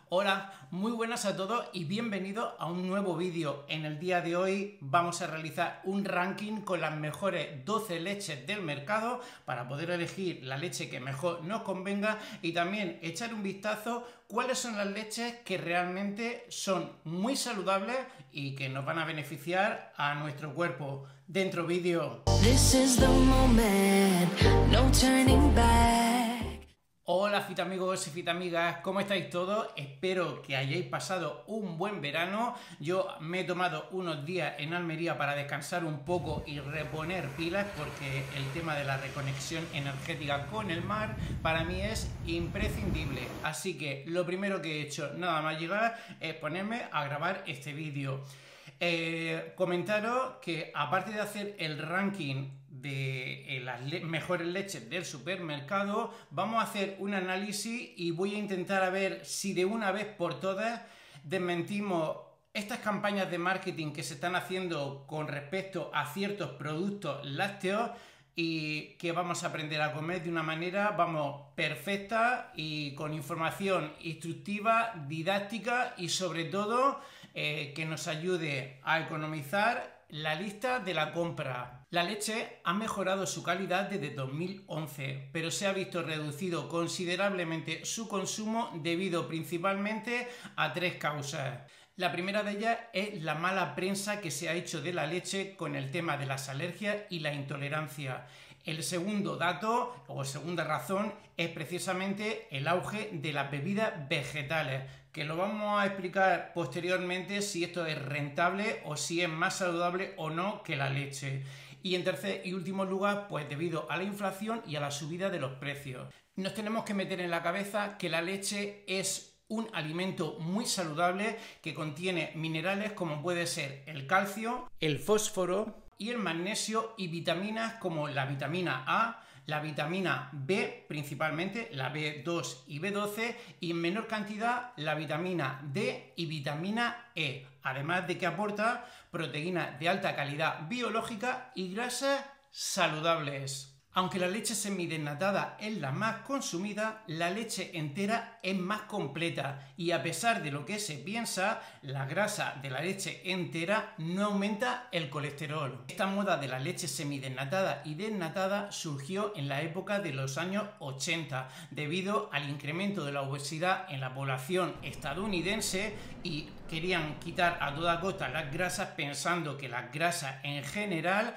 Hola, muy buenas a todos y bienvenidos a un nuevo vídeo. En el día de hoy vamos a realizar un ranking con las mejores 12 leches del mercado para poder elegir la leche que mejor nos convenga y también echar un vistazo cuáles son las leches que realmente son muy saludables y que nos van a beneficiar a nuestro cuerpo. Dentro vídeo. This is the moment, no turning back. Hola fitamigos y fitamigas, ¿cómo estáis todos? Espero que hayáis pasado un buen verano. Yo me he tomado unos días en Almería para descansar un poco y reponer pilas porque el tema de la reconexión energética con el mar para mí es imprescindible. Así que lo primero que he hecho nada más llegar es ponerme a grabar este vídeo. Comentaros que aparte de hacer el ranking de las mejores leches del supermercado, vamos a hacer un análisis y voy a intentar a ver si de una vez por todas desmentimos estas campañas de marketing que se están haciendo con respecto a ciertos productos lácteos y que vamos a aprender a comer de una manera, perfecta y con información instructiva, didáctica y sobre todo que nos ayude a economizar la lista de la compra. La leche ha mejorado su calidad desde 2011, pero se ha visto reducido considerablemente su consumo debido principalmente a tres causas. La primera de ellas es la mala prensa que se ha hecho de la leche con el tema de las alergias y la intolerancia. El segundo dato o segunda razón es precisamente el auge de las bebidas vegetales, que lo vamos a explicar posteriormente si esto es rentable o si es más saludable o no que la leche. Y en tercer y último lugar, pues debido a la inflación y a la subida de los precios. Nos tenemos que meter en la cabeza que la leche es un alimento muy saludable que contiene minerales como puede ser el calcio, el fósforo y el magnesio y vitaminas como la vitamina A, la vitamina B, principalmente la B2 y B12 y en menor cantidad la vitamina D y vitamina E, además de que aporta proteínas de alta calidad biológica y grasas saludables. Aunque la leche semidesnatada es la más consumida, la leche entera es más completa y a pesar de lo que se piensa, la grasa de la leche entera no aumenta el colesterol. Esta moda de la leche semidesnatada y desnatada surgió en la época de los años 80 debido al incremento de la obesidad en la población estadounidense y querían quitar a toda costa las grasas pensando que las grasas en general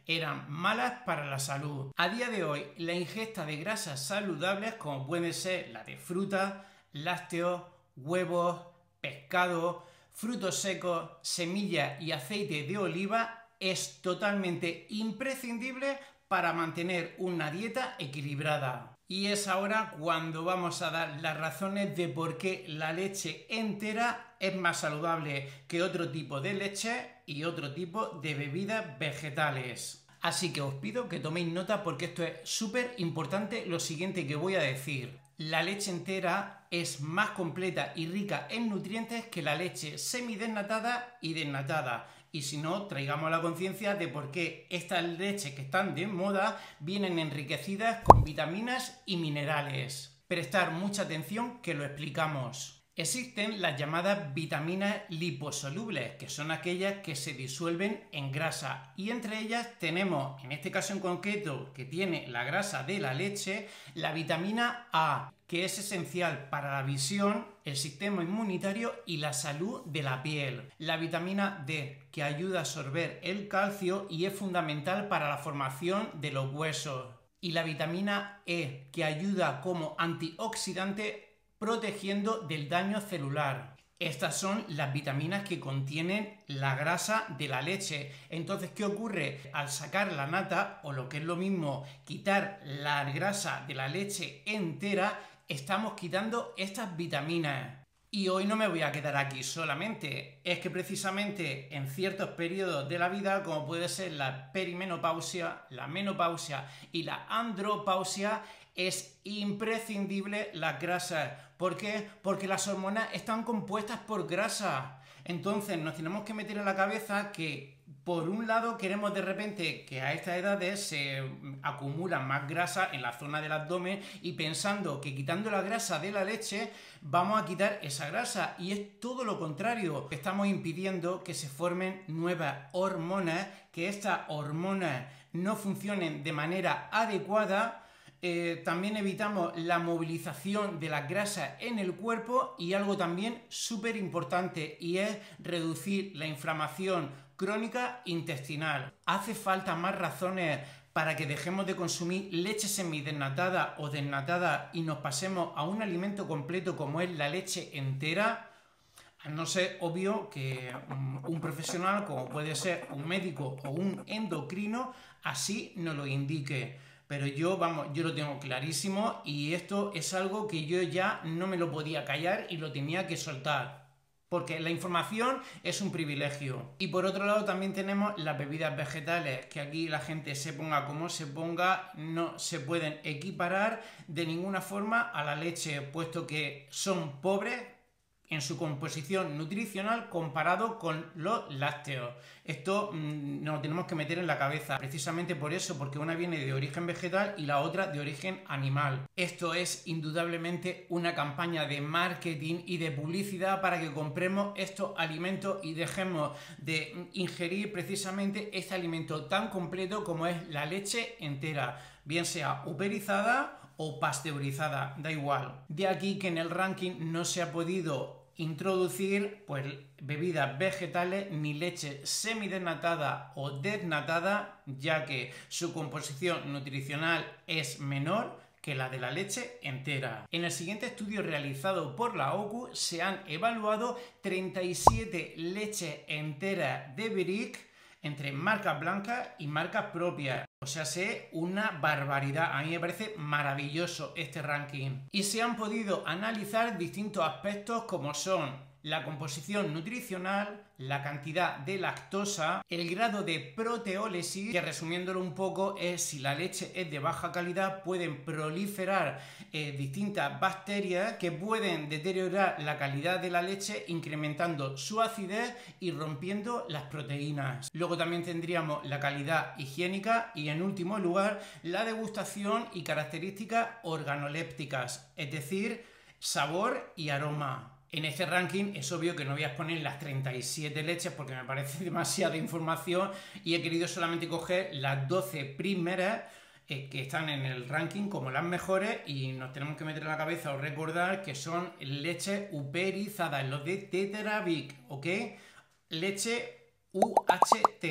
eran malas para la salud. A día de hoy, la ingesta de grasas saludables, como pueden ser la de frutas, lácteos, huevos, pescado, frutos secos, semillas y aceite de oliva, es totalmente imprescindible para mantener una dieta equilibrada. Y es ahora cuando vamos a dar las razones de por qué la leche entera es más saludable que otro tipo de leche y otro tipo de bebidas vegetales. Así que os pido que toméis nota porque esto es súper importante lo siguiente que voy a decir. La leche entera es más completa y rica en nutrientes que la leche semidesnatada y desnatada. Y si no, traigamos la conciencia de por qué estas leches que están de moda vienen enriquecidas con vitaminas y minerales. Prestar mucha atención que lo explicamos. Existen las llamadas vitaminas liposolubles, que son aquellas que se disuelven en grasa. Y entre ellas tenemos, en este caso en concreto, que tiene la grasa de la leche, la vitamina A, que es esencial para la visión, el sistema inmunitario y la salud de la piel. La vitamina D, que ayuda a absorber el calcio y es fundamental para la formación de los huesos. Y la vitamina E, que ayuda como antioxidante protegiendo del daño celular. Estas son las vitaminas que contienen la grasa de la leche. Entonces, ¿qué ocurre? Al sacar la nata, o lo que es lo mismo, quitar la grasa de la leche entera, estamos quitando estas vitaminas. Y hoy no me voy a quedar aquí solamente, es que precisamente en ciertos periodos de la vida, como puede ser la perimenopausia, la menopausia y la andropausia, es imprescindible las grasas. ¿Por qué? Porque las hormonas están compuestas por grasa. Entonces nos tenemos que meter en la cabeza que Por un lado, queremos de repente que a estas edades se acumula más grasa en la zona del abdomen y pensando que quitando la grasa de la leche vamos a quitar esa grasa, y es todo lo contrario. Estamos impidiendo que se formen nuevas hormonas, que estas hormonas no funcionen de manera adecuada. También evitamos la movilización de las grasas en el cuerpo, y algo también súper importante, y es reducir la inflamación crónica intestinal. Hace falta más razones para que dejemos de consumir leche semidesnatada o desnatada y nos pasemos a un alimento completo como es la leche entera. A no ser, obvio, que un profesional, como puede ser un médico o un endocrino, así nos lo indique. Pero yo lo tengo clarísimo, y esto es algo que yo ya no me lo podía callar y lo tenía que soltar. Porque la información es un privilegio. Y por otro lado también tenemos las bebidas vegetales, que aquí la gente se ponga como se ponga, no se pueden equiparar de ninguna forma a la leche, puesto que son pobres en su composición nutricional comparado con los lácteos. Esto nos lo tenemos que meter en la cabeza, precisamente por eso, porque una viene de origen vegetal y la otra de origen animal. Esto es indudablemente una campaña de marketing y de publicidad para que compremos estos alimentos y dejemos de ingerir precisamente este alimento tan completo como es la leche entera, bien sea uberizada o pasteurizada, da igual. De aquí que en el ranking no se ha podido introducir pues bebidas vegetales ni leche semidesnatada o desnatada, ya que su composición nutricional es menor que la de la leche entera. En el siguiente estudio realizado por la OCU se han evaluado 37 leches enteras de Brick entre marcas blancas y marcas propias. O sea, sé una barbaridad. A mí me parece maravilloso este ranking. Y se han podido analizar distintos aspectos como son la composición nutricional, la cantidad de lactosa, el grado de proteólisis, que resumiéndolo un poco es si la leche es de baja calidad pueden proliferar distintas bacterias que pueden deteriorar la calidad de la leche incrementando su acidez y rompiendo las proteínas. Luego también tendríamos la calidad higiénica y en último lugar la degustación y características organolépticas, es decir, sabor y aroma. En este ranking es obvio que no voy a exponer las 37 leches porque me parece demasiada información y he querido solamente coger las 12 primeras que están en el ranking como las mejores, y nos tenemos que meter en la cabeza o recordar que son leches uberizadas, los de Tetrabric, ¿ok? Leche UHT.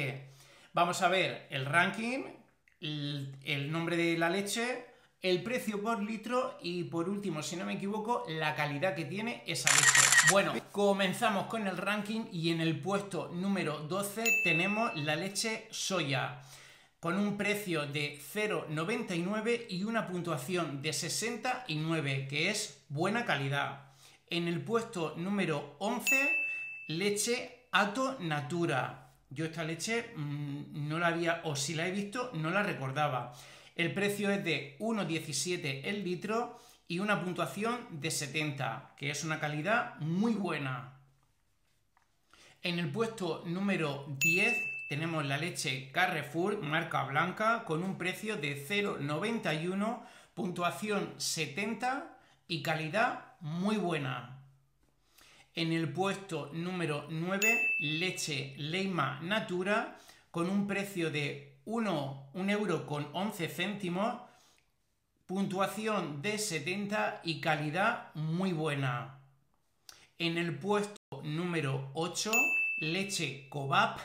Vamos a ver el ranking, el nombre de la leche, el precio por litro y por último, si no me equivoco, la calidad que tiene esa leche. Bueno, comenzamos con el ranking y en el puesto número 12 tenemos la leche soya con un precio de 0,99 y una puntuación de 69, que es buena calidad. En el puesto número 11, leche Ato Natura. Yo esta leche no la había, o si la he visto, no la recordaba. El precio es de 1,17 el litro y una puntuación de 70, que es una calidad muy buena. En el puesto número 10 tenemos la leche Carrefour, marca blanca, con un precio de 0,91, puntuación 70 y calidad muy buena. En el puesto número 9, leche Leima Natura, con un precio de 1,11 €, puntuación de 70 y calidad muy buena. En el puesto número 8, leche Cobap,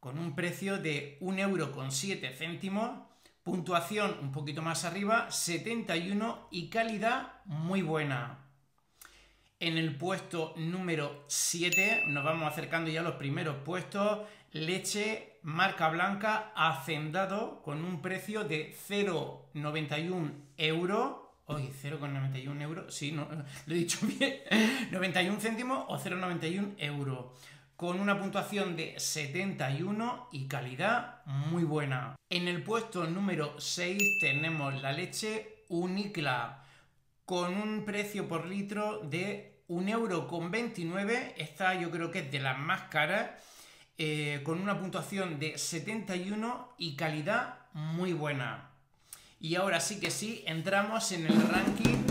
con un precio de 1,07 €, puntuación un poquito más arriba, 71 y calidad muy buena. En el puesto número 7, nos vamos acercando ya a los primeros puestos, leche marca blanca Hacendado con un precio de 0,91 €. Oye, 0,91 €, sí, no, lo he dicho bien, 91 céntimos o 0,91 €, con una puntuación de 71 y calidad muy buena. En el puesto número 6 tenemos la leche Unicla, con un precio por litro de 1,29 €. Esta yo creo que es de las más caras con una puntuación de 71 y calidad muy buena. Y ahora sí que sí, entramos en el ranking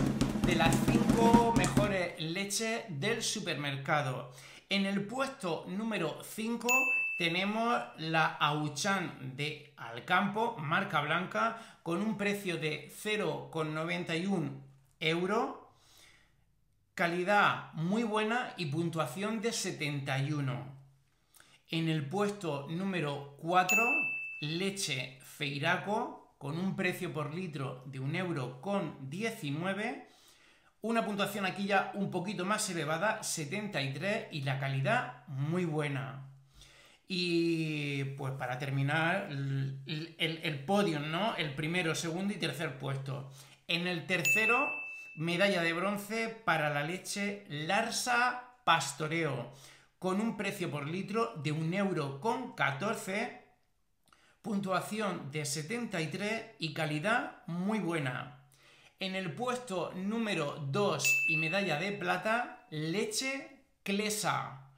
de las 5 mejores leches del supermercado. En el puesto número 5 tenemos la Auchan de Alcampo, marca blanca, con un precio de 0,91 €, calidad muy buena y puntuación de 71. En el puesto número 4, leche Feiraco, con un precio por litro de 1,19 €, una puntuación aquí ya un poquito más elevada, 73, y la calidad muy buena. Y pues para terminar, el podio, ¿no? El primero, segundo y tercer puesto. En el tercero, medalla de bronce para la leche Larsa Pastoreo, con un precio por litro de 1,14 €, puntuación de 73 y calidad muy buena. En el puesto número 2 y medalla de plata, leche Clesa,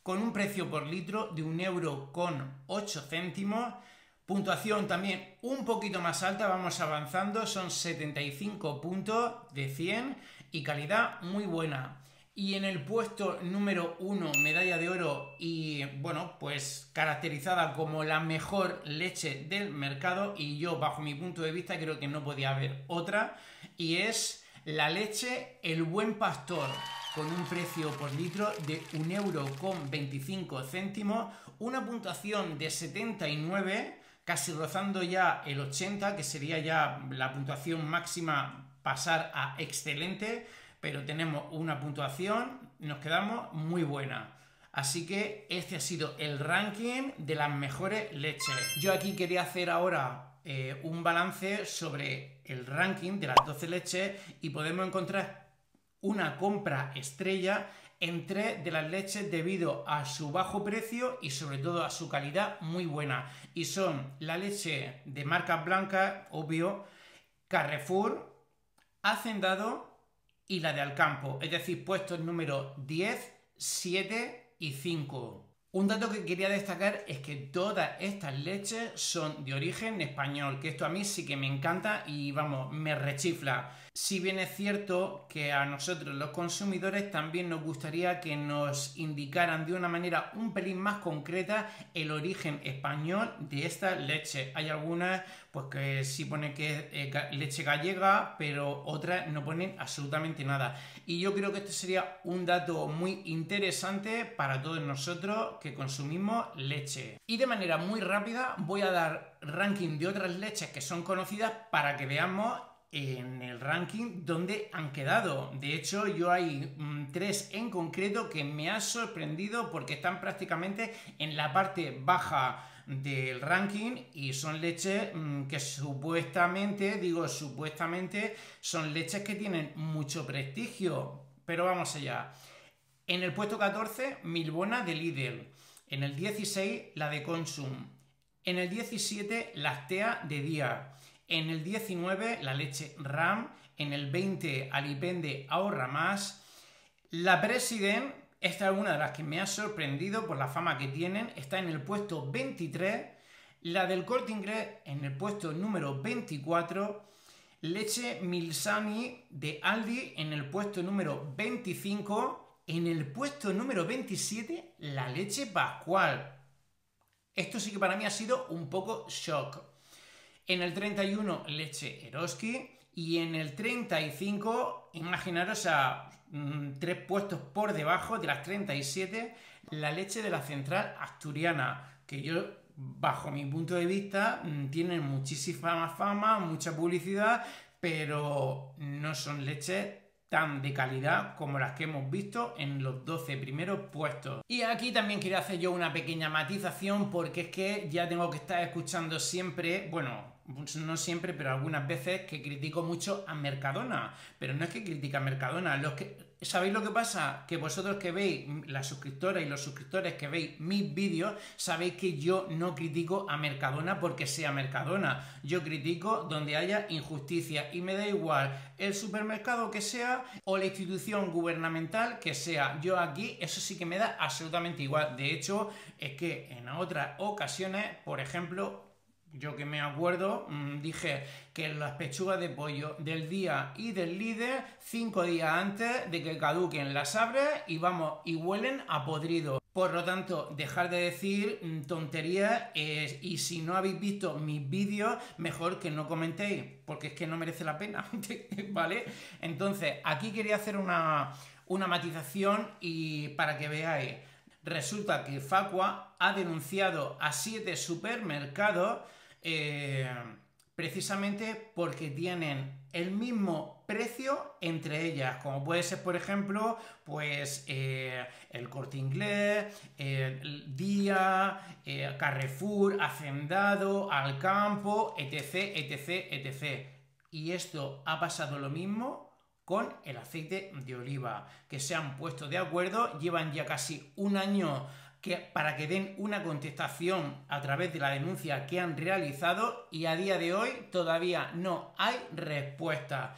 con un precio por litro de 1,08 €, puntuación también un poquito más alta, vamos avanzando, son 75 puntos de 100 y calidad muy buena. Y en el puesto número 1, medalla de oro y, bueno, pues caracterizada como la mejor leche del mercado, y yo, bajo mi punto de vista, creo que no podía haber otra, y es la leche El Buen Pastor, con un precio por litro de 1,25 €, una puntuación de 79, casi rozando ya el 80, que sería ya la puntuación máxima, pasar a excelente, pero tenemos una puntuación, nos quedamos muy buena. Así que este ha sido el ranking de las mejores leches. Yo aquí quería hacer ahora un balance sobre el ranking de las 12 leches y podemos encontrar una compra estrella en 3 de las leches debido a su bajo precio y sobre todo a su calidad muy buena. Y son la leche de marcas blancas, obvio, Carrefour, Hacendado y la de Alcampo, es decir, puestos número 10, 7 y 5. Un dato que quería destacar es que todas estas leches son de origen español, que esto a mí sí que me encanta y vamos, me rechifla. Si bien es cierto que a nosotros los consumidores también nos gustaría que nos indicaran de una manera un pelín más concreta el origen español de estas leches. Hay algunas pues que sí pone que es leche gallega, pero otras no ponen absolutamente nada. Y yo creo que este sería un dato muy interesante para todos nosotros que consumimos leche. Y de manera muy rápida voy a dar ranking de otras leches que son conocidas para que veamos en el ranking donde han quedado. De hecho, yo hay 3 en concreto que me han sorprendido porque están prácticamente en la parte baja del ranking y son leches que supuestamente, digo supuestamente, son leches que tienen mucho prestigio. Pero vamos allá. En el puesto 14, Milbona de Lidl. En el 16, la de Consum. En el 17, Lactea de Día. En el 19, la leche Ram. En el 20, Alipende Ahorra Más. La President, esta es una de las que me ha sorprendido por la fama que tienen, está en el puesto 23. La del Corte Inglés en el puesto número 24. Leche Milsani de Aldi en el puesto número 25. En el puesto número 27, la leche Pascual. Esto sí que para mí ha sido un poco shock. En el 31, leche Eroski. Y en el 35, imaginaros a 3 puestos por debajo de las 37, la leche de la Central Asturiana, que yo, bajo mi punto de vista, tienen muchísima fama, mucha publicidad, pero no son leches tan de calidad como las que hemos visto en los 12 primeros puestos. Y aquí también quería hacer yo una pequeña matización porque es que ya tengo que estar escuchando siempre, bueno, no siempre, pero algunas veces que critico mucho a Mercadona. Pero no es que critique a Mercadona, ¿Sabéis lo que pasa? Que vosotros que veis, las suscriptoras y los suscriptores que veis mis vídeos, sabéis que yo no critico a Mercadona porque sea Mercadona. Yo critico donde haya injusticia y me da igual el supermercado que sea o la institución gubernamental que sea. Yo aquí eso sí que me da absolutamente igual. De hecho, es que en otras ocasiones, por ejemplo, yo que me acuerdo, dije que las pechugas de pollo del día y del líder 5 días antes de que caduquen las abres y vamos, y huelen a podrido. Por lo tanto, dejar de decir tonterías y si no habéis visto mis vídeos, mejor que no comentéis, porque es que no merece la pena, ¿vale? Entonces, aquí quería hacer una matización y para que veáis. Resulta que Facua ha denunciado a 7 supermercados precisamente porque tienen el mismo precio entre ellas, como puede ser, por ejemplo, pues el Corte Inglés, el Día, Carrefour, Hacendado, Alcampo, etc, etc, etc. Y esto ha pasado lo mismo con el aceite de oliva, que se han puesto de acuerdo, llevan ya casi un año para que den una contestación a través de la denuncia que han realizado y a día de hoy todavía no hay respuesta.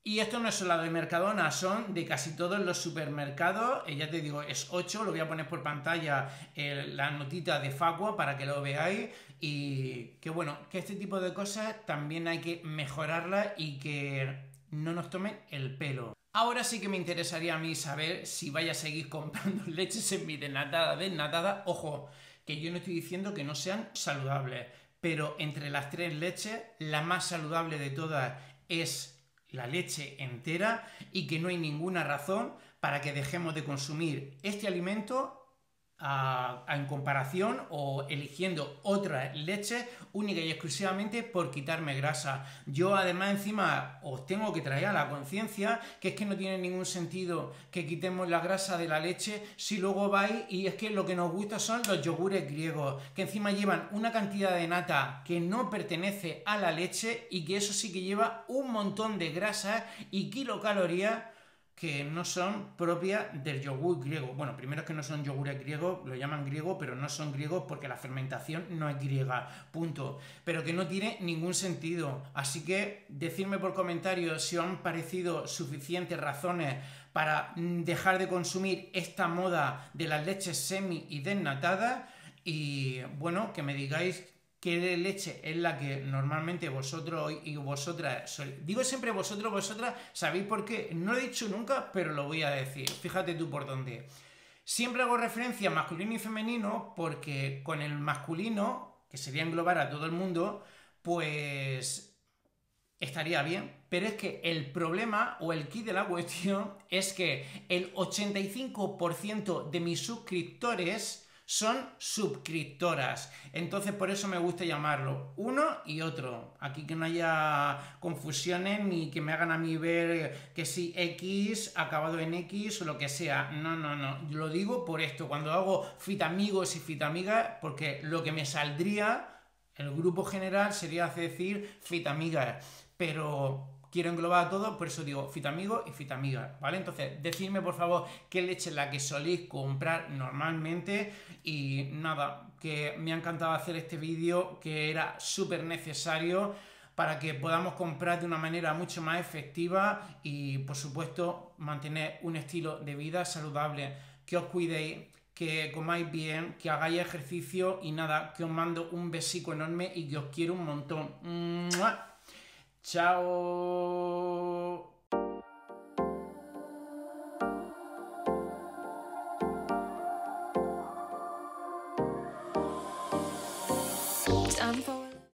Y esto no es solo de Mercadona, son de casi todos los supermercados, ya te digo, es 8, lo voy a poner por pantalla la notita de Facua para que lo veáis y que bueno, que este tipo de cosas también hay que mejorarlas y que no nos tomen el pelo. Ahora sí que me interesaría a mí saber si vais a seguir comprando leches en mi desnatada. Ojo, que yo no estoy diciendo que no sean saludables, pero entre las 3 leches, la más saludable de todas es la leche entera y que no hay ninguna razón para que dejemos de consumir este alimento en comparación o eligiendo otra leche única y exclusivamente por quitarme grasa. Yo además encima os tengo que traer a la conciencia que es que no tiene ningún sentido que quitemos la grasa de la leche si luego vais y es que lo que nos gusta son los yogures griegos, que encima llevan una cantidad de nata que no pertenece a la leche y que eso sí que lleva un montón de grasas y kilocalorías que no son propias del yogur griego. Bueno, primero es que no son yogures griegos, lo llaman griego, pero no son griegos porque la fermentación no es griega, punto. Pero que no tiene ningún sentido. Así que decidme por comentarios si os han parecido suficientes razones para dejar de consumir esta moda de las leches semi y desnatadas y bueno, que me digáis qué leche es la que normalmente vosotros y vosotras digo siempre vosotros, vosotras, ¿sabéis por qué? No lo he dicho nunca, pero lo voy a decir. Fíjate tú por dónde. Siempre hago referencia a masculino y femenino porque con el masculino, que sería englobar a todo el mundo, pues estaría bien. Pero es que el problema o el kit de la cuestión es que el 85% de mis suscriptores son suscriptoras, entonces por eso me gusta llamarlo uno y otro, aquí que no haya confusiones ni que me hagan a mí ver que si X acabado en X o lo que sea, no, lo digo por esto, cuando hago fitamigos y fitamigas, porque lo que me saldría, el grupo general sería decir fitamigas, pero quiero englobar a todo, por eso digo fitamigos y fitamigas, ¿vale? Entonces, decidme por favor qué leche es la que soléis comprar normalmente y nada, que me ha encantado hacer este vídeo, que era súper necesario para que podamos comprar de una manera mucho más efectiva y, por supuesto, mantener un estilo de vida saludable, que os cuidéis, que comáis bien, que hagáis ejercicio y nada, que os mando un besico enorme y que os quiero un montón. ¡Mua! Chao.